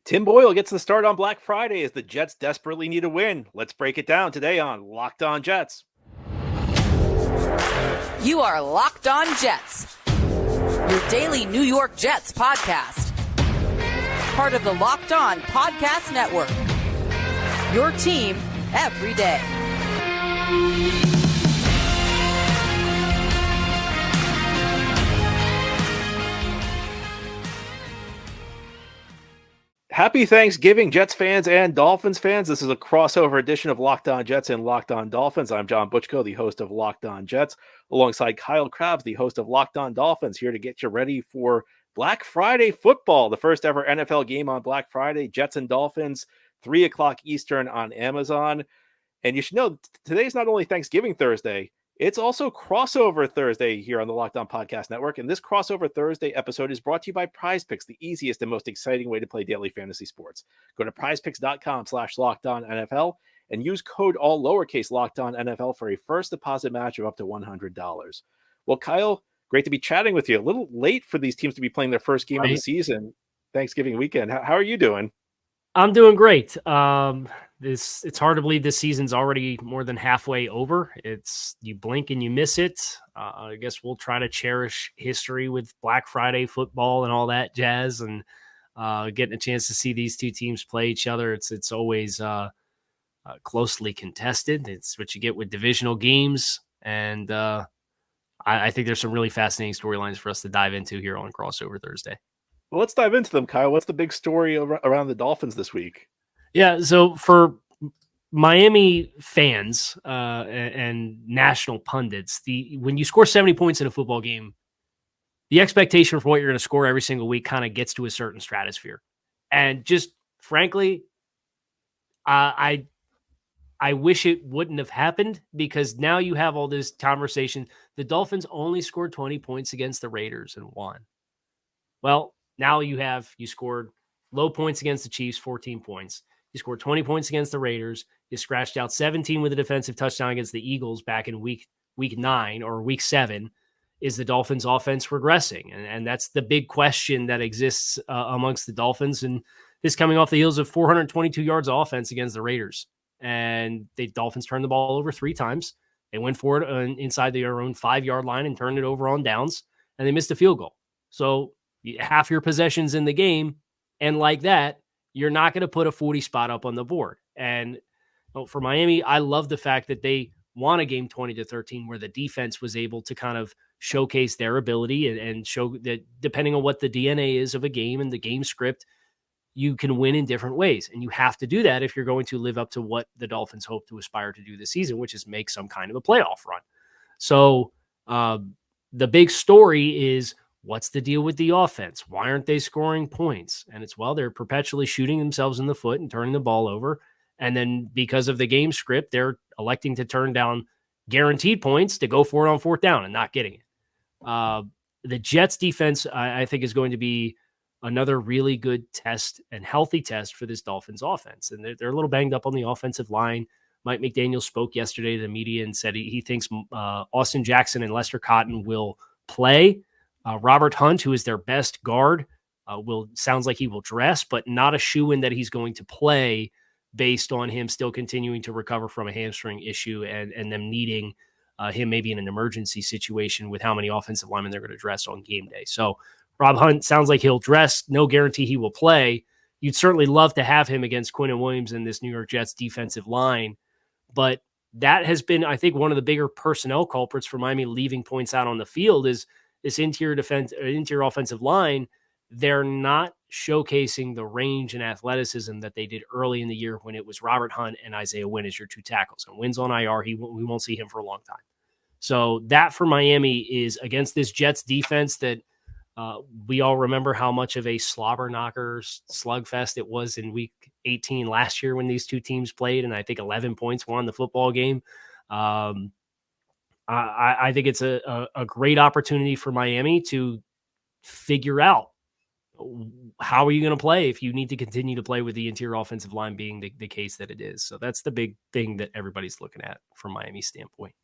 Tim Boyle gets the start on Black Friday as the Jets desperately need a win. Let's break it down today on Locked On Jets. You are Locked On Jets, your daily New York Jets podcast. Part of the Locked On Podcast Network, your team every day. Happy Thanksgiving, Jets fans and Dolphins fans. This is a crossover edition of Locked On Jets and Locked On Dolphins. I'm John Butchko, the host of Locked On Jets, alongside Kyle Krabs, the host of Locked On Dolphins, here to get you ready for Black Friday football, the first ever NFL game on Black Friday. Jets and Dolphins, 3 o'clock Eastern on Amazon. And you should know, today's not only Thanksgiving Thursday, it's also Crossover Thursday here on the Locked On Podcast Network. And this Crossover Thursday episode is brought to you by PrizePicks, the easiest and most exciting way to play daily fantasy sports. Go to prizepicks.com/LockedOnNFL and use code all lowercase LockedOnNFL for a first deposit match of up to $100. Well, Kyle, great to be chatting with you. A little late for these teams to be playing their first game of the season, Thanksgiving weekend. How are you doing? I'm doing great. It's hard to believe this season's already more than halfway over. It's you blink and you miss it. I guess we'll try to cherish history with Black Friday football and all that jazz, and getting a chance to see these two teams play each other. It's always closely contested. It's what you get with divisional games, and I think there's some really fascinating storylines for us to dive into here on Crossover Thursday. Well, let's dive into them, Kyle. What's the big story around the Dolphins this week? Yeah, so for Miami fans and national pundits, when you score 70 points in a football game, the expectation for what you're going to score every single week kind of gets to a certain stratosphere. And just frankly, I wish it wouldn't have happened, because now you have all this conversation. The Dolphins only scored 20 points against the Raiders and won. Well, now you scored low points against the Chiefs, 14 points. You scored 20 points against the Raiders. You scratched out 17 with a defensive touchdown against the Eagles back in week 9 or week 7. Is the Dolphins offense regressing? And that's the big question that exists amongst the Dolphins. And this coming off the heels of 422 yards of offense against the Raiders. And the Dolphins turned the ball over 3 times. They went for it inside their own 5-yard line and turned it over on downs. And they missed a field goal. So half your possessions in the game, and like that, you're not going to put a 40 spot up on the board. And for Miami, I love the fact that they won a game 20-13, where the defense was able to kind of showcase their ability and show that depending on what the DNA is of a game and the game script, you can win in different ways. And you have to do that if you're going to live up to what the Dolphins hope to aspire to do this season, which is make some kind of a playoff run. So the big story is, what's the deal with the offense? Why aren't they scoring points? And it's, well, they're perpetually shooting themselves in the foot and turning the ball over. And then because of the game script, they're electing to turn down guaranteed points to go for it on 4th down and not getting it. The Jets defense, I think, is going to be another really good test and healthy test for this Dolphins offense. And they're a little banged up on the offensive line. Mike McDaniel spoke yesterday to the media and said he thinks Austin Jackson and Lester Cotton will play. Robert Hunt, who is their best guard, sounds like he will dress, but not a shoo-in that he's going to play, based on him still continuing to recover from a hamstring issue and them needing him maybe in an emergency situation with how many offensive linemen they're going to dress on game day. So Rob Hunt sounds like he'll dress. No guarantee he will play. You'd certainly love to have him against Quinnen Williams and this New York Jets defensive line, but that has been, I think, one of the bigger personnel culprits for Miami leaving points out on the field is this interior offensive line. They're not showcasing the range and athleticism that they did early in the year when it was Robert Hunt and Isaiah Wynn as your 2 tackles. And Wynn's on IR. We won't see him for a long time. So that for Miami is against this Jets defense that we all remember how much of a slobber knocker slugfest it was in week 18 last year when these two teams played. And I think 11 points won the football game. I think it's a great opportunity for Miami to figure out, how are you going to play if you need to continue to play with the interior offensive line being the case that it is. So that's the big thing that everybody's looking at from Miami's standpoint.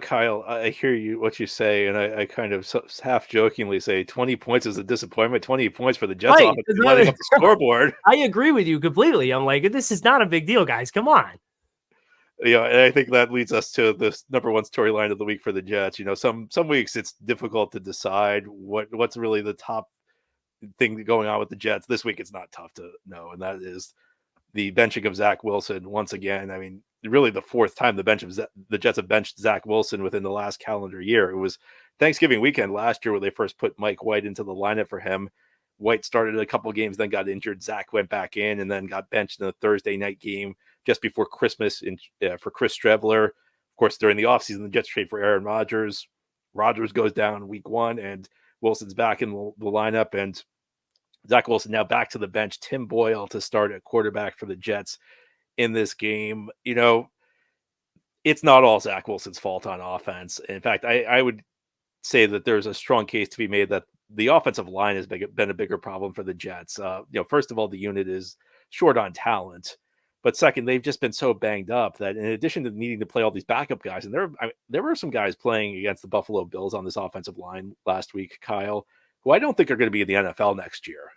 Kyle, I hear you what you say, and I kind of half jokingly say 20 points is a disappointment. 20 points for the Jets Right. offense lighting up the scoreboard. I agree with you completely. I'm like, this is not a big deal, guys. Come on. And I think that leads us to this number one storyline of the week for the Jets. Some weeks it's difficult to decide what's really the top thing going on with the Jets. This week it's not tough to know, and that is the benching of Zach Wilson once again. I mean, really the fourth time the Jets have benched Zach Wilson within the last calendar year. It was Thanksgiving weekend last year where they first put Mike White into the lineup for him. White started a couple games, then got injured. Zach went back in and then got benched in the Thursday night game just before Christmas for Chris Streveler. Of course, during the offseason, the Jets trade for Aaron Rodgers. Rodgers goes down week one, and Wilson's back in the lineup, and Zach Wilson now back to the bench. Tim Boyle to start at quarterback for the Jets in this game. It's not all Zach Wilson's fault on offense. In fact, I would say that there's a strong case to be made that the offensive line has been a bigger problem for the Jets. First of all, the unit is short on talent, but second, they've just been so banged up that in addition to needing to play all these backup guys, and there were some guys playing against the Buffalo Bills on this offensive line last week, Kyle, who I don't think are going to be in the NFL next year.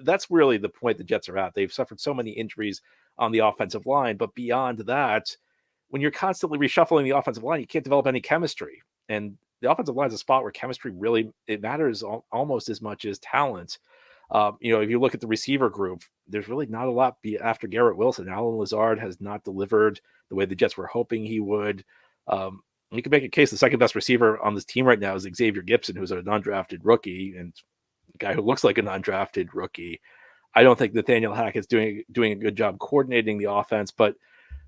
That's really the point the Jets are at. They've suffered so many injuries on the offensive line, but beyond that, when you're constantly reshuffling the offensive line, you can't develop any chemistry. And the offensive line is a spot where chemistry really matters almost as much as talent. If you look at the receiver group, there's really not a lot after Garrett Wilson. Alan Lazard has not delivered the way the Jets were hoping he would. You can make a case the second best receiver on this team right now is Xavier Gibson, who's a non-drafted rookie and a guy who looks like a non-drafted rookie. I don't think Nathaniel Hackett's doing a good job coordinating the offense, but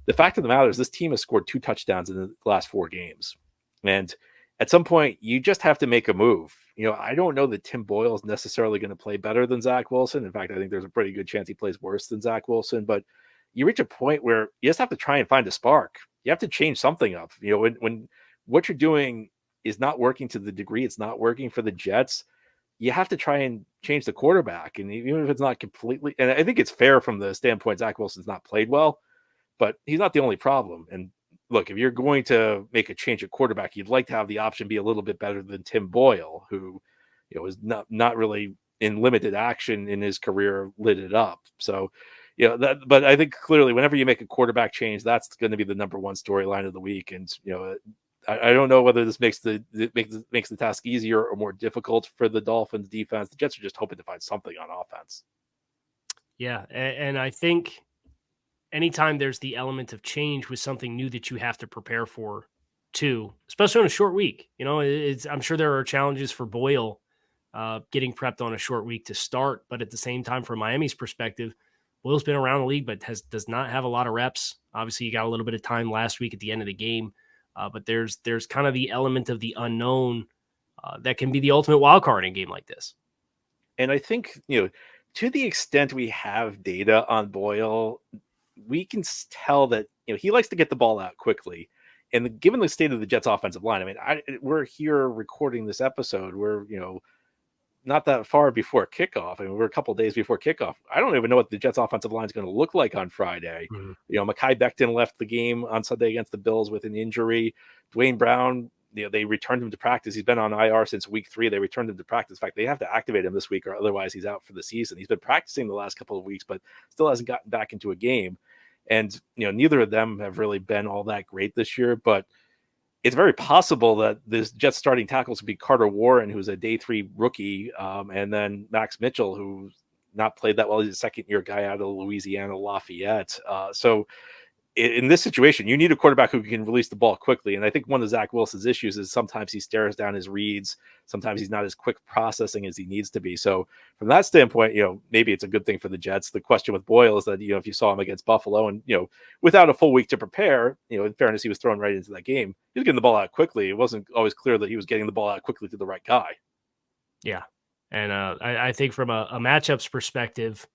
the fact of the matter is this team has scored 2 touchdowns in the last 4 games. And at some point, you just have to make a move. I don't know that Tim Boyle is necessarily going to play better than Zach Wilson. In fact, I think there's a pretty good chance he plays worse than Zach Wilson. But you reach a point where you just have to try and find a spark. You have to change something up. When what you're doing is not working to the degree it's not working for the Jets, you have to try and change the quarterback. And even if it's not completely, and I think it's fair from the standpoint Zach Wilson's not played well, but he's not the only problem. And look, if you're going to make a change at quarterback, you'd like to have the option be a little bit better than Tim Boyle, who is not really in limited action in his career, lit it up. So, but I think clearly whenever you make a quarterback change, that's going to be the number one storyline of the week. And, I don't know whether this makes the task easier or more difficult for the Dolphins defense. The Jets are just hoping to find something on offense. Yeah. And I think anytime there's the element of change with something new that you have to prepare for too, especially on a short week, I'm sure there are challenges for Boyle getting prepped on a short week to start. But at the same time, from Miami's perspective, Boyle's been around the league, but does not have a lot of reps. Obviously, you got a little bit of time last week at the end of the game, but there's kind of the element of the unknown that can be the ultimate wild card in a game like this. And I think, to the extent we have data on Boyle, we can tell that he likes to get the ball out quickly. And given the state of the Jets offensive line, I mean, we're here recording this episode. We're not that far before kickoff. I mean, we're a couple days before kickoff. I don't even know what the Jets offensive line is going to look like on Friday. Mm-hmm. Mekhi Becton left the game on Sunday against the Bills with an injury. Dwayne Brown, they returned him to practice. He's been on IR since week 3. They returned him to practice. In fact, they have to activate him this week or otherwise he's out for the season. He's been practicing the last couple of weeks, but still hasn't gotten back into a game. And, neither of them have really been all that great this year, but it's very possible that this Jets starting tackles would be Carter Warren, who's a day 3 rookie, and then Max Mitchell, who's not played that well. He's a second-year guy out of Louisiana Lafayette. So in this situation, you need a quarterback who can release the ball quickly. And I think one of Zach Wilson's issues is sometimes he stares down his reads. Sometimes he's not as quick processing as he needs to be. So from that standpoint, maybe it's a good thing for the Jets. The question with Boyle is that, if you saw him against Buffalo and, without a full week to prepare, in fairness, he was thrown right into that game. He was getting the ball out quickly. It wasn't always clear that he was getting the ball out quickly to the right guy. Yeah. And I think from a matchups perspective,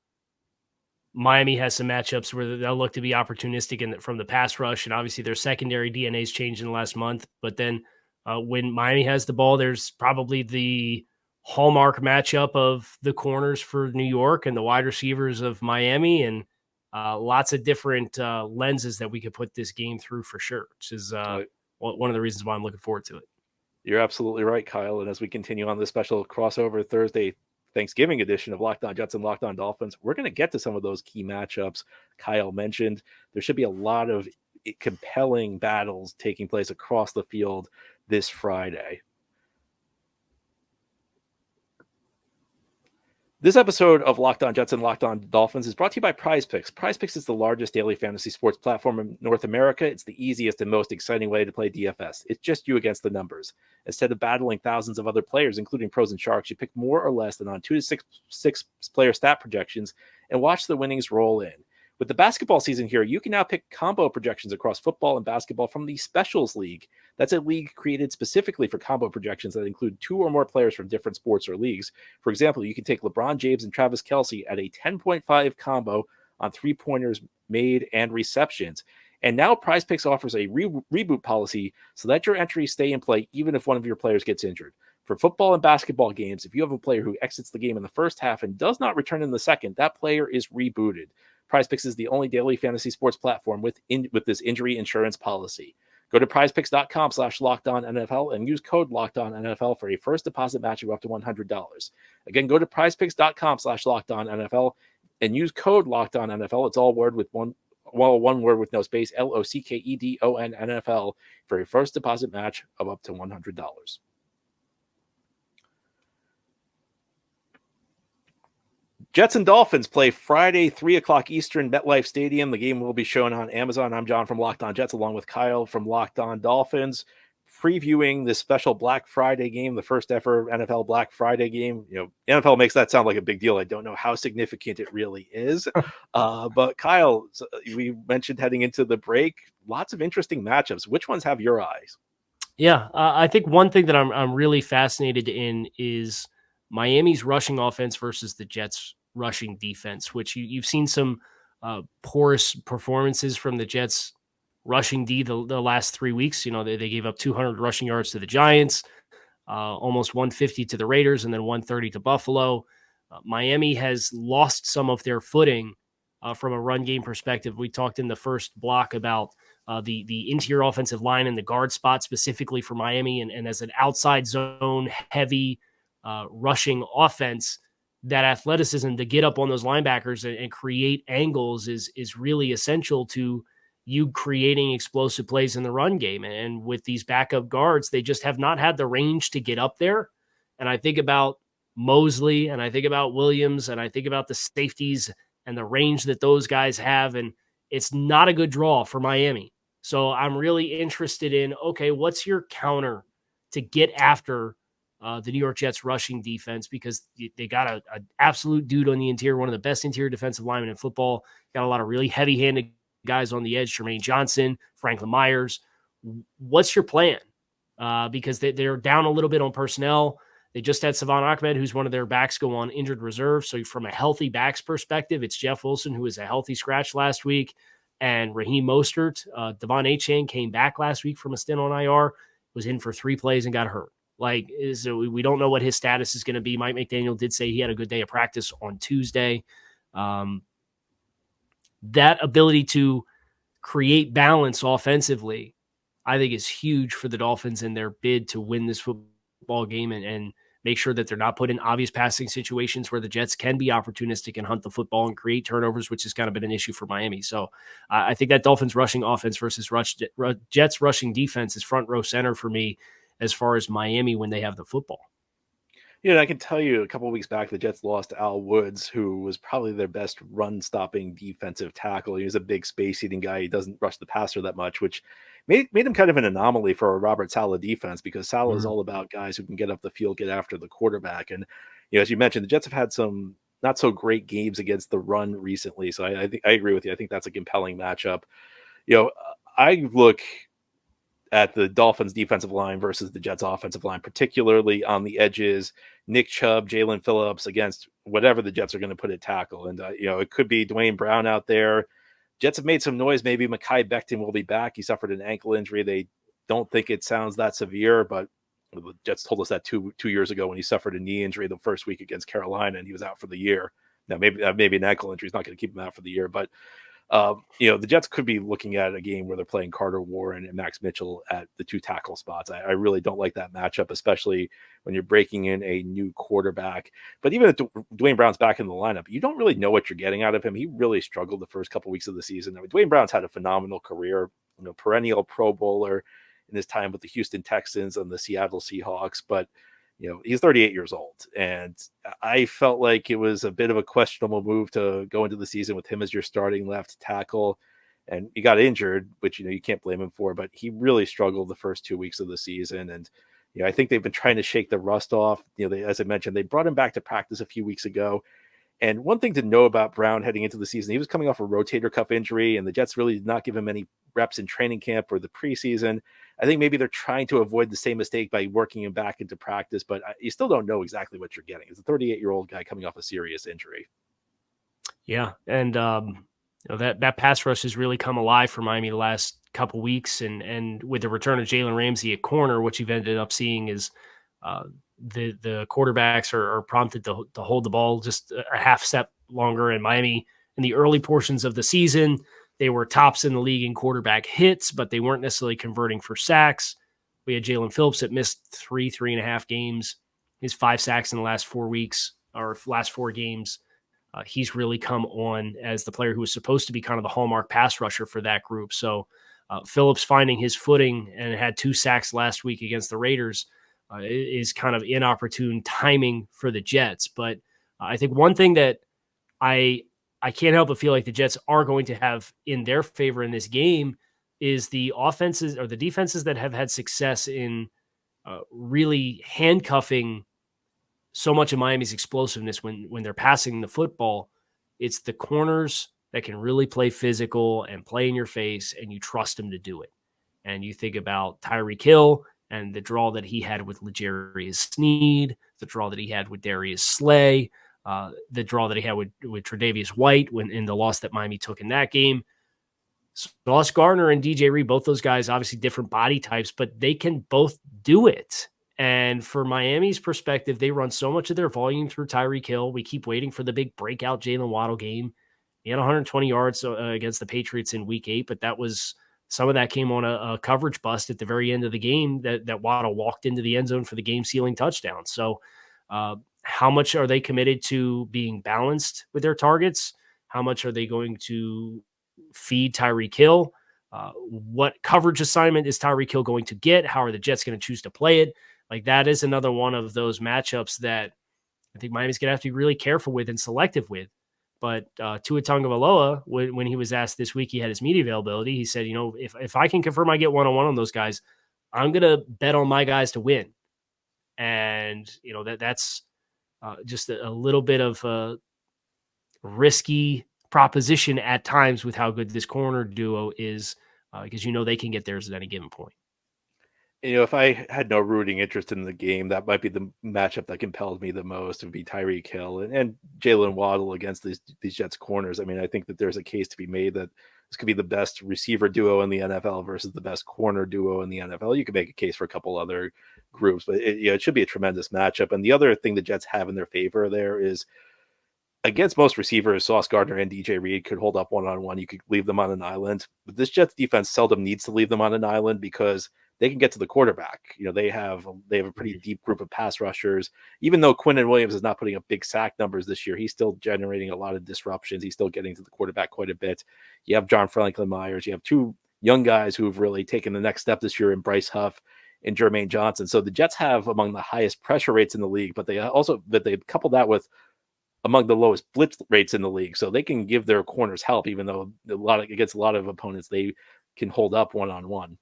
Miami has some matchups where they'll look to be opportunistic from the pass rush, and obviously their secondary DNA's changed in the last month. But then when Miami has the ball, there's probably the hallmark matchup of the corners for New York and the wide receivers of Miami, and lots of different lenses that we could put this game through for sure, which is one of the reasons why I'm looking forward to it. You're absolutely right, Kyle. And as we continue on this special crossover Thursday Thanksgiving edition of Locked On Jets and Locked On Dolphins, we're going to get to some of those key matchups Kyle mentioned. There should be a lot of compelling battles taking place across the field this Friday. This episode of Locked On Jets and Locked On Dolphins is brought to you by PrizePicks. PrizePicks is the largest daily fantasy sports platform in North America. It's the easiest and most exciting way to play DFS. It's just you against the numbers. Instead of battling thousands of other players, including pros and sharks, you pick more or less than on 2 to 6 player stat projections and watch the winnings roll in. With the basketball season here, you can now pick combo projections across football and basketball from the Specials League. That's a league created specifically for combo projections that include 2 or more players from different sports or leagues. For example, you can take LeBron James and Travis Kelce at a 10.5 combo on 3-pointers made and receptions. And now PrizePicks offers a reboot policy so that your entries stay in play even if one of your players gets injured. For football and basketball games, if you have a player who exits the game in the first half and does not return in the second, that player is rebooted. PrizePicks is the only daily fantasy sports platform with this injury insurance policy. Go to prizepicks.com/LockedOnNFL and use code LockedOnNFL for a first deposit match of up to $100. Again, go to prizepicks.com/LockedOnNFL and use code LockedOnNFL. It's all one word with no space, LOCKEDON NFL for a first deposit match of up to $100. Jets and Dolphins play Friday, 3 o'clock Eastern, MetLife Stadium. The game will be shown on Amazon. I'm John from Locked On Jets, along with Kyle from Locked On Dolphins, previewing this special Black Friday game, the first ever NFL Black Friday game. NFL makes that sound like a big deal. I don't know how significant it really is. But Kyle, we mentioned heading into the break, lots of interesting matchups. Which ones have your eyes? Yeah, I think one thing that I'm really fascinated in is Miami's rushing offense versus the Jets' rushing defense, which you've seen some porous performances from the Jets' rushing D the last 3 weeks. They gave up 200 rushing yards to the Giants, almost 150 to the Raiders, and then 130 to Buffalo. Miami has lost some of their footing from a run game perspective. We talked in the first block about the interior offensive line and the guard spot specifically for Miami, and as an outside zone heavy rushing offense, that athleticism to get up on those linebackers and create angles is really essential to you creating explosive plays in the run game. And with these backup guards, they just have not had the range to get up there. And I think about Mosley, and I think about Williams, and I think about the safeties and the range that those guys have. And it's not a good draw for Miami. So I'm really interested in, okay, what's your counter to get after the New York Jets rushing defense, because they got an absolute dude on the interior, one of the best interior defensive linemen in football. Got a lot of really heavy-handed guys on the edge, Jermaine Johnson, Franklin Myers. What's your plan? Because they're down a little bit on personnel. They just had Savon Ahmed, who's one of their backs, go on injured reserve. So from a healthy backs perspective, it's Jeff Wilson, who was a healthy scratch last week, and Raheem Mostert. Devon Achane came back last week from a stint on IR, was in for 3 plays and got hurt. So we don't know what his status is going to be. Mike McDaniel did say he had a good day of practice on Tuesday. That ability to create balance offensively, I think, is huge for the Dolphins in their bid to win this football game and make sure that they're not put in obvious passing situations where the Jets can be opportunistic and hunt the football and create turnovers, which has kind of been an issue for Miami. So I think that Dolphins rushing offense versus Jets rushing defense is front row center for me as far as Miami when they have the football. I can tell you a couple of weeks back, the Jets lost Al Woods, who was probably their best run-stopping defensive tackle. He was a big space-eating guy. He doesn't rush the passer that much, which made him kind of an anomaly for a Robert Saleh defense, because Saleh is all about guys who can get up the field, get after the quarterback. And, as you mentioned, the Jets have had some not so great games against the run recently. So I think I agree with you. I think that's a compelling matchup. I look at the Dolphins defensive line versus the Jets offensive line, particularly on the edges, Nick Chubb, Jalen Phillips against whatever the Jets are going to put at tackle. And, it could be Dwayne Brown out there. Jets have made some noise. Maybe Mekhi Becton will be back. He suffered an ankle injury. They don't think it sounds that severe, but the Jets told us that two years ago when he suffered a knee injury the first week against Carolina and he was out for the year. Now, maybe an ankle injury is not going to keep him out for the year, but The Jets could be looking at a game where they're playing Carter Warren and Max Mitchell at the 2 tackle spots. I really don't like that matchup, especially when you're breaking in a new quarterback. But even if Dwayne Brown's back in the lineup, you don't really know what you're getting out of him. He really struggled the first couple weeks of the season. I mean, Dwayne Brown's had a phenomenal career, perennial Pro Bowler in his time with the Houston Texans and the Seattle Seahawks, but he's 38 years old, and I felt like it was a bit of a questionable move to go into the season with him as your starting left tackle. And he got injured, which, you can't blame him for, but he really struggled the first 2 weeks of the season. And, I think they've been trying to shake the rust off. As I mentioned, they brought him back to practice a few weeks ago. And one thing to know about Brown heading into the season, he was coming off a rotator cuff injury, and the Jets really did not give him any reps in training camp or the preseason. I think maybe they're trying to avoid the same mistake by working him back into practice, but you still don't know exactly what you're getting. It's a 38-year-old guy coming off a serious injury. Yeah, and that pass rush has really come alive for Miami the last couple weeks, and with the return of Jalen Ramsey at corner, what you've ended up seeing is the quarterbacks are prompted to hold the ball just a half step longer. And Miami, in the early portions of the season, they were tops in the league in quarterback hits, but they weren't necessarily converting for sacks. We had Jalen Phillips that missed 3.5 games. His 5 sacks in the last 4 weeks, or last 4 games. He's really come on as the player who was supposed to be kind of the hallmark pass rusher for that group. So Phillips finding his footing and had 2 sacks last week against the Raiders is kind of inopportune timing for the Jets. But I think one thing that I can't help but feel like the Jets are going to have in their favor in this game is the offenses or the defenses that have had success in really handcuffing so much of Miami's explosiveness when they're passing the football. It's the corners that can really play physical and play in your face, and you trust them to do it. And you think about Tyreek Hill and the draw that he had with L'Jarius Sneed, the draw that he had with Darius Slay, the draw that he had with Tre'Davious White in the loss that Miami took in that game. Sauce Gardner and DJ Reed, both those guys, obviously different body types, but they can both do it. And for Miami's perspective, they run so much of their volume through Tyreek Hill. We keep waiting for the big breakout Jalen Waddle game. He had 120 yards against the Patriots in week 8, but some of that came on a coverage bust at the very end of the game that Waddle walked into the end zone for the game-sealing touchdown. So how much are they committed to being balanced with their targets? How much are they going to feed Tyreek Hill? What coverage assignment is Tyreek Hill going to get? How are the Jets going to choose to play it? Like, that is another one of those matchups that I think Miami's going to have to be really careful with and selective with. But Tua Tagovailoa, when he was asked this week, he had his media availability. He said, if I can confirm I get one-on-one on those guys, I'm going to bet on my guys to win. And, that's just a little bit of a risky proposition at times with how good this corner duo is, because they can get theirs at any given point. If I had no rooting interest in the game, that might be the matchup that compelled me the most. It would be Tyreek Hill and Jalen Waddle against these Jets corners. I mean, I think that there's a case to be made that this could be the best receiver duo in the NFL versus the best corner duo in the NFL. You could make a case for a couple other groups, but it should be a tremendous matchup. And the other thing the Jets have in their favor there is, against most receivers, Sauce Gardner and DJ Reed could hold up one-on-one. You could leave them on an island. But this Jets defense seldom needs to leave them on an island because they can get to the quarterback. They have a pretty deep group of pass rushers. Even though Quinnen Williams is not putting up big sack numbers this year, he's still generating a lot of disruptions. He's still getting to the quarterback quite a bit. You have John Franklin Myers. You have 2 young guys who've really taken the next step this year in Bryce Huff and Jermaine Johnson. So the Jets have among the highest pressure rates in the league, but they couple that with among the lowest blitz rates in the league. So they can give their corners help, even though against a lot of opponents, they can hold up one-on-one.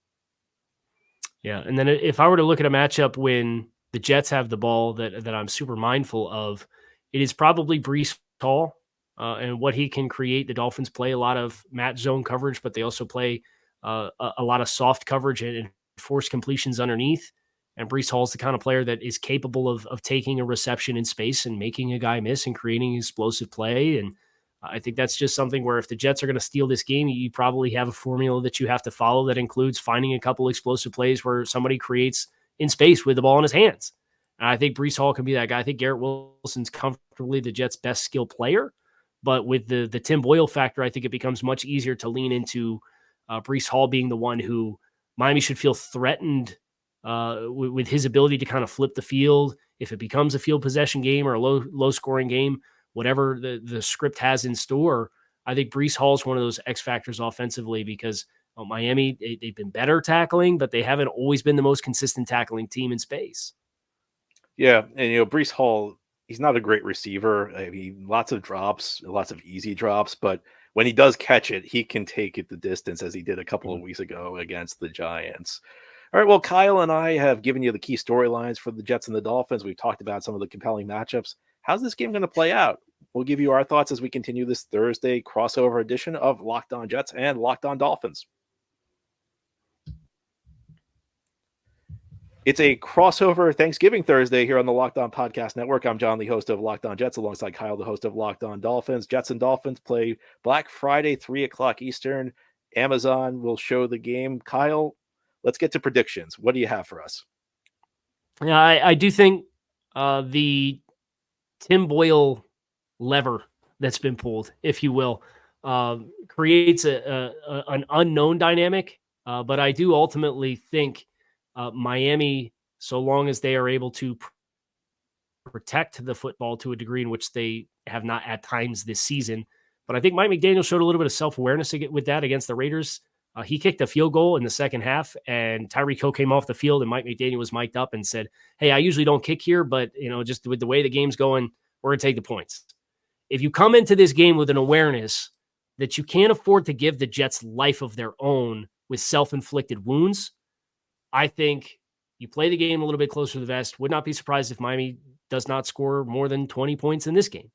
Yeah, and then if I were to look at a matchup when the Jets have the ball that I'm super mindful of, it is probably Breece Hall and what he can create. The Dolphins play a lot of match zone coverage, but they also play a lot of soft coverage and force completions underneath. And Breece Hall is the kind of player that is capable of taking a reception in space and making a guy miss and creating an explosive play. And I think that's just something where if the Jets are going to steal this game, you probably have a formula that you have to follow that includes finding a couple explosive plays where somebody creates in space with the ball in his hands. And I think Breece Hall can be that guy. I think Garrett Wilson's comfortably the Jets' best skill player, But with the Tim Boyle factor, I think it becomes much easier to lean into Breece Hall being the one who Miami should feel threatened with his ability to kind of flip the field. If it becomes a field possession game or a low scoring game, whatever the script has in store, I think Breece Hall is one of those X factors offensively because Miami, they've been better tackling, but they haven't always been the most consistent tackling team in space. Yeah, and Breece Hall, he's not a great receiver. I mean, lots of drops, lots of easy drops, but when he does catch it, he can take it the distance as he did a couple of weeks ago against the Giants. All right, well, Kyle and I have given you the key storylines for the Jets and the Dolphins. We've talked about some of the compelling matchups. How's this game going to play out? We'll give you our thoughts as we continue this Thursday crossover edition of Locked On Jets and Locked On Dolphins. It's a crossover Thanksgiving Thursday here on the Locked On Podcast Network. I'm John, the host of Locked On Jets, alongside Kyle, the host of Locked On Dolphins. Jets and Dolphins play Black Friday, 3 o'clock Eastern. Amazon will show the game. Kyle, let's get to predictions. What do you have for us? Yeah, I do think the Tim Boyle lever that's been pulled, if you will, creates an unknown dynamic. But I do ultimately think Miami, so long as they are able to protect the football to a degree in which they have not at times this season. But I think Mike McDaniel showed a little bit of self-awareness with that against the Raiders. He kicked a field goal in the second half, and Tyreek Hill came off the field, and Mike McDaniel was mic'd up and said, "Hey, I usually don't kick here, but just with the way the game's going, we're going to take the points." If you come into this game with an awareness that you can't afford to give the Jets life of their own with self-inflicted wounds, I think you play the game a little bit closer to the vest. Would not be surprised if Miami does not score more than 20 points in this game.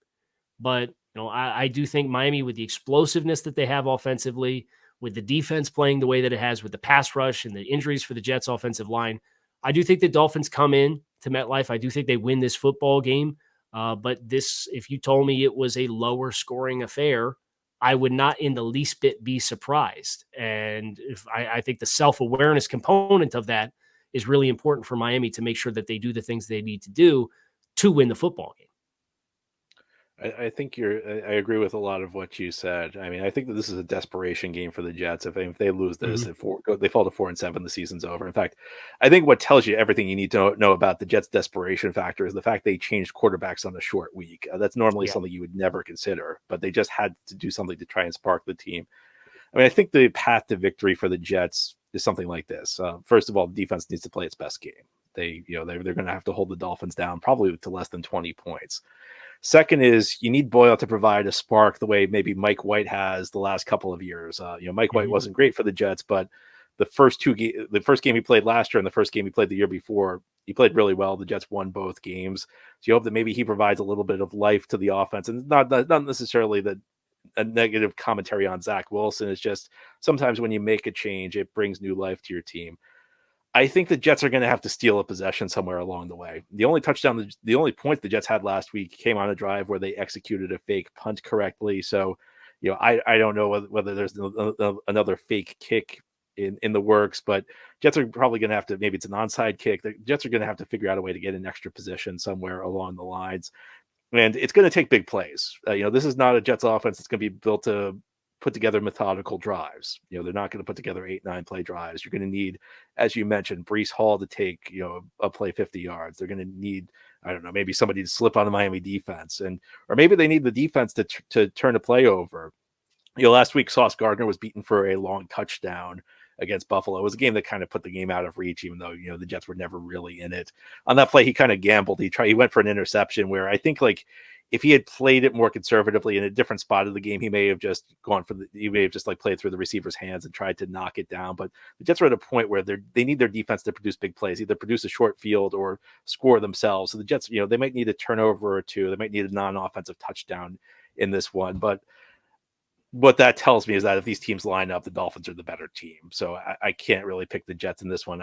But I do think Miami, with the explosiveness that they have offensively, with the defense playing the way that it has, with the pass rush and the injuries for the Jets offensive line, I do think the Dolphins come in to MetLife. I do think they win this football game. But if you told me it was a lower scoring affair, I would not in the least bit be surprised. And I think the self-awareness component of that is really important for Miami to make sure that they do the things they need to do to win the football game. I think I agree with a lot of what you said. I mean, I think that this is a desperation game for the Jets. If they lose this, they fall to 4-7, the season's over. In fact, I think what tells you everything you need to know about the Jets' desperation factor is the fact they changed quarterbacks on a short week. That's normally something you would never consider, but they just had to do something to try and spark the team. I mean, I think the path to victory for the Jets is something like this. First of all, the defense needs to play its best game. They're going to have to hold the Dolphins down probably to less than 20 points. Second is you need Boyle to provide a spark the way maybe Mike White has the last couple of years. Mike White wasn't great for the Jets, but the first game he played last year and the first game he played the year before, he played really well. The Jets won both games. So you hope that maybe he provides a little bit of life to the offense, and not necessarily a negative commentary on Zach Wilson. It's just sometimes when you make a change, it brings new life to your team. I think the Jets are going to have to steal a possession somewhere along the way. The only point the Jets had last week came on a drive where they executed a fake punt correctly. So, I don't know whether there's another fake kick in the works, but Jets are probably going to have to, maybe it's an onside kick. The Jets are going to have to figure out a way to get an extra position somewhere along the lines. And it's going to take big plays. This is not a Jets offense that's going to be built to put together methodical drives. They're not going to put together 8-9 play drives. You're going to need, as you mentioned, Breece Hall to take, a play 50 yards. They're going to need, I don't know, maybe somebody to slip on the Miami defense, or maybe they need the defense to turn a play over. Last week Sauce Gardner was beaten for a long touchdown against Buffalo. It was a game that kind of put the game out of reach, even though, the Jets were never really in it. On that play, he kind of gambled. He went for an interception where I think, if he had played it more conservatively in a different spot of the game, he may have just played through the receiver's hands and tried to knock it down. But the Jets are at a point where they need their defense to produce big plays, either produce a short field or score themselves. So the Jets, they might need a turnover or two. They might need a non-offensive touchdown in this one. But what that tells me is that if these teams line up, the Dolphins are the better team. So I can't really pick the Jets in this one.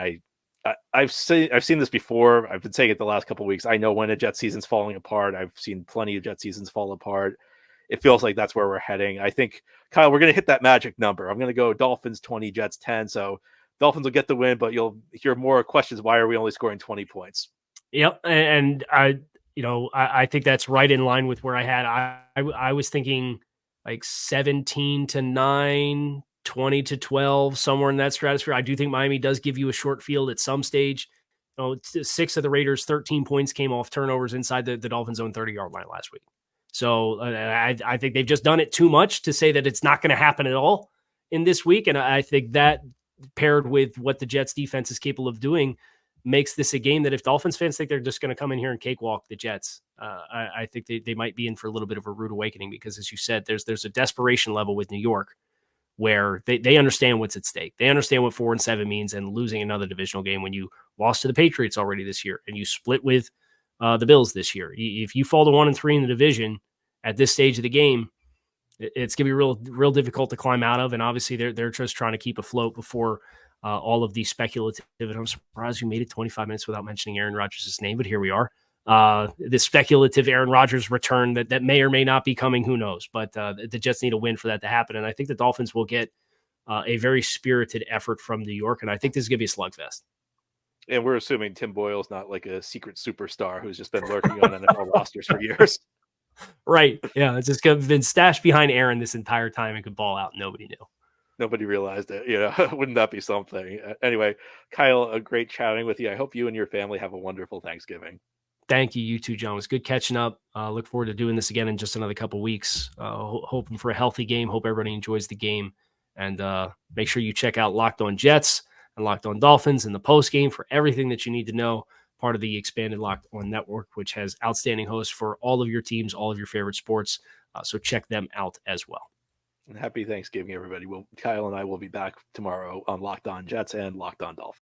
I've seen this before. I've been saying it the last couple of weeks. I know when a Jet season's falling apart. I've seen plenty of Jet seasons fall apart. It feels like that's where we're heading. I think, Kyle, we're going to hit that magic number. I'm going to go Dolphins 20, Jets 10. So Dolphins will get the win, but you'll hear more questions. Why are we only scoring 20 points? Yep. And I think that's right in line with where I had. I was thinking like 17-9, 20-12, somewhere in that stratosphere. I do think Miami does give you a short field at some stage. 6 of the Raiders' 13 points came off turnovers inside the Dolphins' own 30-yard line last week. So I think they've just done it too much to say that it's not going to happen at all in this week. And I think that paired with what the Jets defense is capable of doing makes this a game that if Dolphins fans think they're just going to come in here and cakewalk the Jets, I think they might be in for a little bit of a rude awakening, because as you said, there's a desperation level with New York where they understand what's at stake. They understand what 4-7 means, and losing another divisional game when you lost to the Patriots already this year and you split with the Bills this year. If you fall to 1-3 in the division at this stage of the game, it's going to be real difficult to climb out of. And obviously they're just trying to keep afloat before all of the speculative, and I'm surprised you made it 25 minutes without mentioning Aaron Rodgers' name, but here we are. The speculative Aaron Rodgers return that may or may not be coming, who knows? But the Jets need a win for that to happen. And I think the Dolphins will get a very spirited effort from New York. And I think this is going to be a slugfest. And we're assuming Tim Boyle's not like a secret superstar who's just been lurking on NFL rosters for years. Right. Yeah. It's just been stashed behind Aaron this entire time and could ball out. Nobody knew. Nobody realized it. Wouldn't that be something? Anyway, Kyle, a great chatting with you. I hope you and your family have a wonderful Thanksgiving. Thank you. You too, John. It was good catching up. Look forward to doing this again in just another couple weeks. Hoping for a healthy game. Hope everybody enjoys the game. And make sure you check out Locked On Jets and Locked On Dolphins in the post game for everything that you need to know. Part of the expanded Locked On Network, which has outstanding hosts for all of your teams, all of your favorite sports. So check them out as well. And happy Thanksgiving, everybody. Kyle and I will be back tomorrow on Locked On Jets and Locked On Dolphins.